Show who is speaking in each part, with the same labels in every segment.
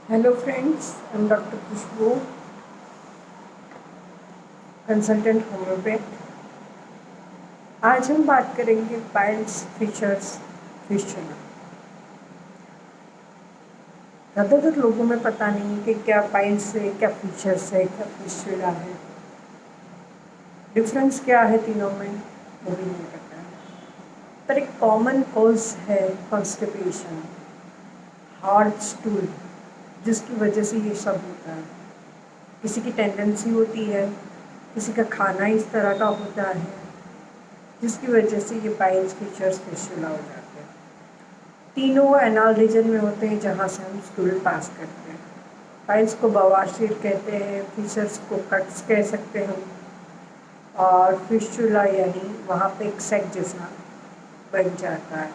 Speaker 1: Hello friends, I am doctor Khushboo, consultant homeopath. आज हम बात करेंगे पाइल्स, फिशर्स, फिस्टुला। ज़्यादातर लोगों में पता नहीं है कि क्या पाइल्स है, क्या फिशर्स है, क्या फिस्टुला है। डिफरेंस क्या है तीनों में वो भी नहीं पता है। पर एक कॉमन कॉज है कॉन्स्टिपेशन, हार्ड स्टूल, जिसकी वजह से ये सब होता है। किसी की टेंडेंसी होती है, किसी का खाना इस तरह का होता है, जिसकी वजह से ये पाइल्स, फिशर्स, फिस्टुला हो जाते हैं। तीनों एनाल रीजन में होते हैं जहाँ से हम स्टूल पास करते हैं। पाइल्स को बवासीर कहते हैं, फिशर्स को कट्स कह सकते हैं, और फिस्टुला यानी वहाँ पे एक सेक जैसा बन जाता है,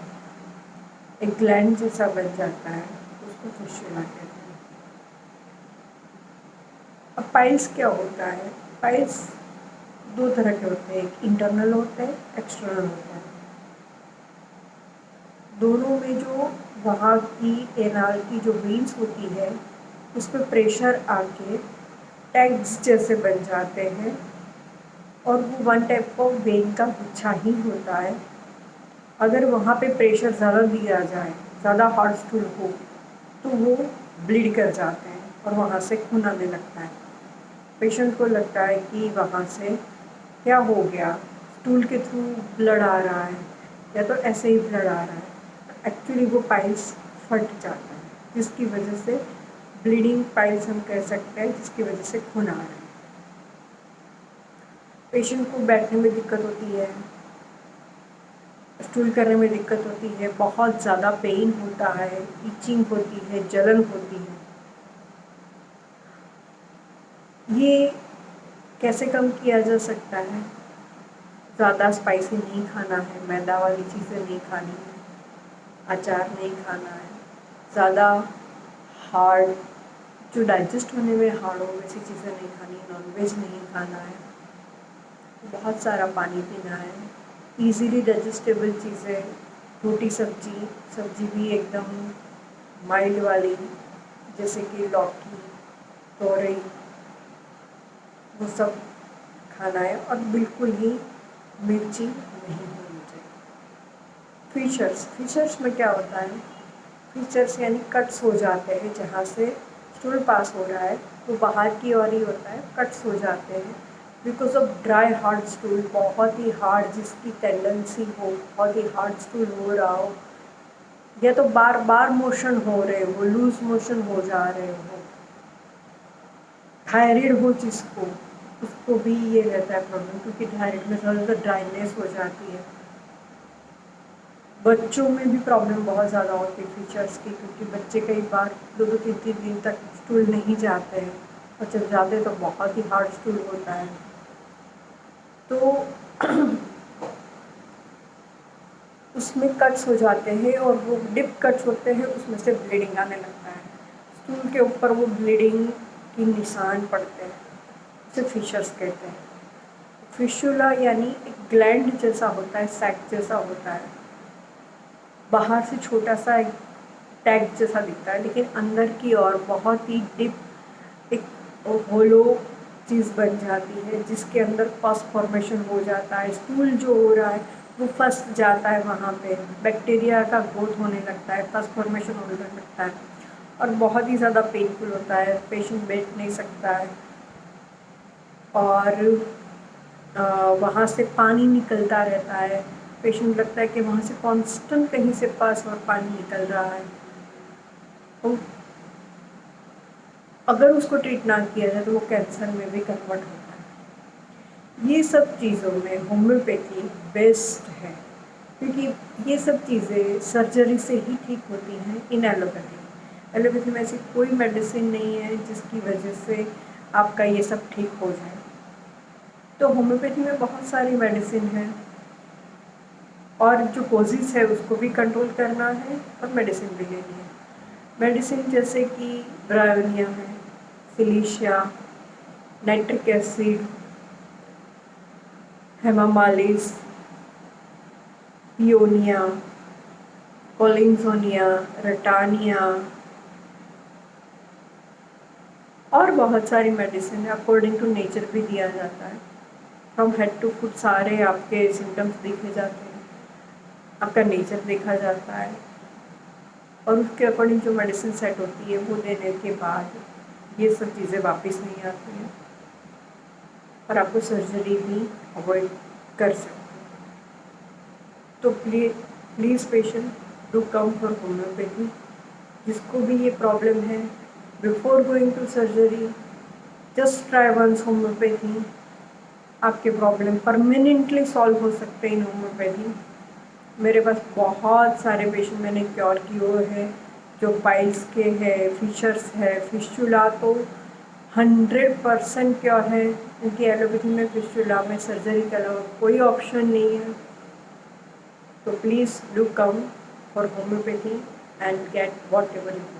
Speaker 1: एक ग्लैंड जैसा बन जाता है, उसको फिस्टुला कहते हैं। अब पाइल्स क्या होता है? पाइल्स दो तरह के होते हैं, एक इंटरनल होता है, एक्सटर्नल होता है। दोनों में जो वहाँ की एनाल की जो वेन्स होती है उस पर प्रेशर आके टैग्स जैसे बन जाते हैं, और वो वन टाइप ऑफ वेन का गुच्छा ही होता है। अगर वहाँ पे प्रेशर ज़्यादा दिया जाए, ज़्यादा हार्ड स्टूल हो, तो वो ब्लीड कर जाते हैं और वहाँ से खून आने लगता है। पेशेंट को लगता है कि वहाँ से क्या हो गया, स्टूल के थ्रू ब्लड आ रहा है या तो ऐसे ही ब्लड आ रहा है। एक्चुअली वो पाइल्स फट जाता है, जिसकी वजह से ब्लीडिंग पाइल्स हम कह सकते हैं, जिसकी वजह से खून आ रहा है। पेशेंट को बैठने में दिक्कत होती है, स्टूल करने में दिक्कत होती है, बहुत ज़्यादा पेन होता है, इचिंग होती है, जलन होती है। ये कैसे कम किया जा सकता है? ज़्यादा स्पाइसी नहीं खाना है, मैदा वाली चीज़ें नहीं खानी है, अचार नहीं खाना है, ज़्यादा हार्ड, जो डाइजेस्ट होने में हार्ड हो वैसी चीज़ें नहीं खानी, नॉनवेज नहीं खाना है, बहुत सारा पानी पीना है, इजीली डाइजेस्टेबल चीज़ें, रोटी सब्जी, सब्जी भी एकदम माइल्ड वाली, जैसे कि लौकी, तोरई, वो सब खाना है, और बिल्कुल ही मिर्ची नहीं होनी चाहिए। फिशर्स में क्या होता है? फिशर्स यानी कट्स हो जाते हैं, जहाँ से स्टूल पास हो रहा है वो बाहर की ओर ही होता है, कट्स हो जाते हैं because of dry hard stool, बहुत ही हार्ड, जिसकी टेंडेंसी हो, बहुत ही हार्ड स्टूल हो रहा हो, या तो बार बार मोशन हो रहे हो, लूज मोशन हो जा रहे हो, थायराइड हो जिसको, उसको भी ये रहता है प्रॉब्लम, क्योंकि थायराइड में ज़्यादा ड्राइनेस हो जाती है। बच्चों में भी प्रॉब्लम बहुत ज़्यादा होती है फीचर्स की, क्योंकि बच्चे कई बार 2-2 3-3 दिन तक स्टूल नहीं जाते हैं, और जब जाते हैं तो बहुत ही हार्ड स्टूल होता है। तो उसमें कट्स हो जाते हैं, और वो डिप कट्स होते हैं, उसमें से ब्लीडिंग आने लगता है, स्टूल के ऊपर वो ब्लीडिंग के निशान पड़ते हैं, उसे फिशर्स कहते हैं। फिशुला यानी एक ग्लैंड जैसा होता है, सैक जैसा होता है, बाहर से छोटा सा एक टैग जैसा दिखता है, लेकिन अंदर की ओर बहुत ही डिप एक होलो चीज़ बन जाती है, जिसके अंदर पस फॉर्मेशन हो जाता है, स्टूल जो हो रहा है वो फंस जाता है, वहाँ पे बैक्टीरिया का ग्रोथ होने लगता है, पस फॉर्मेशन होने लगता है, और बहुत ही ज़्यादा पेनफुल होता है, पेशेंट बैठ नहीं सकता है, और वहाँ से पानी निकलता रहता है। पेशेंट लगता है कि वहाँ से कांस्टेंट कहीं से पास और पानी निकल रहा है। तो अगर उसको ट्रीट ना किया जाए तो वो कैंसर में भी कन्वर्ट होता है। ये सब चीज़ों में होम्योपैथी बेस्ट है, क्योंकि ये सब चीज़ें सर्जरी से ही ठीक होती हैं इन एलोपैथी। एलोपैथी में ऐसी कोई मेडिसिन नहीं है जिसकी वजह से आपका ये सब ठीक हो जाए। तो होम्योपैथी में बहुत सारी मेडिसिन है, और जो कोजिस है उसको भी कंट्रोल करना है, और मेडिसिन भी लेनी है। मेडिसिन जैसे कि ब्रायोनिया है, फिलिशिया, नाइट्रिक एसिड, हेमामालिस, पियोनिया, कोलिन्सोनिया, रटानिया, और बहुत सारी मेडिसिन है, अकॉर्डिंग टू नेचर भी दिया जाता है। फ्रॉम हेड टू फुट सारे आपके सिम्टम्स देखे जाते हैं, आपका नेचर देखा जाता है, और उसके अकॉर्डिंग जो मेडिसिन सेट होती है वो देने के बाद ये सब चीज़ें वापस नहीं आती हैं और आपको सर्जरी भी अवॉइड कर सकते हैं। तो please patient do come for homeopathy. जिसको भी ये प्रॉब्लम है, before going to surgery just try once homeopathy. आपके प्रॉब्लम परमानेंटली सॉल्व हो सकते हैं इन होम्योपैथी। मेरे पास बहुत सारे पेशेंट मैंने क्योर किए हुए हैं, जो पाइल्स के है, फिशर्स है, फिस्टुला तो 100% क्योर है। इनकी एलोपैथी में फिस्टुला में सर्जरी के अलावा कोई ऑप्शन नहीं है। तो please do come for homeopathy and get whatever you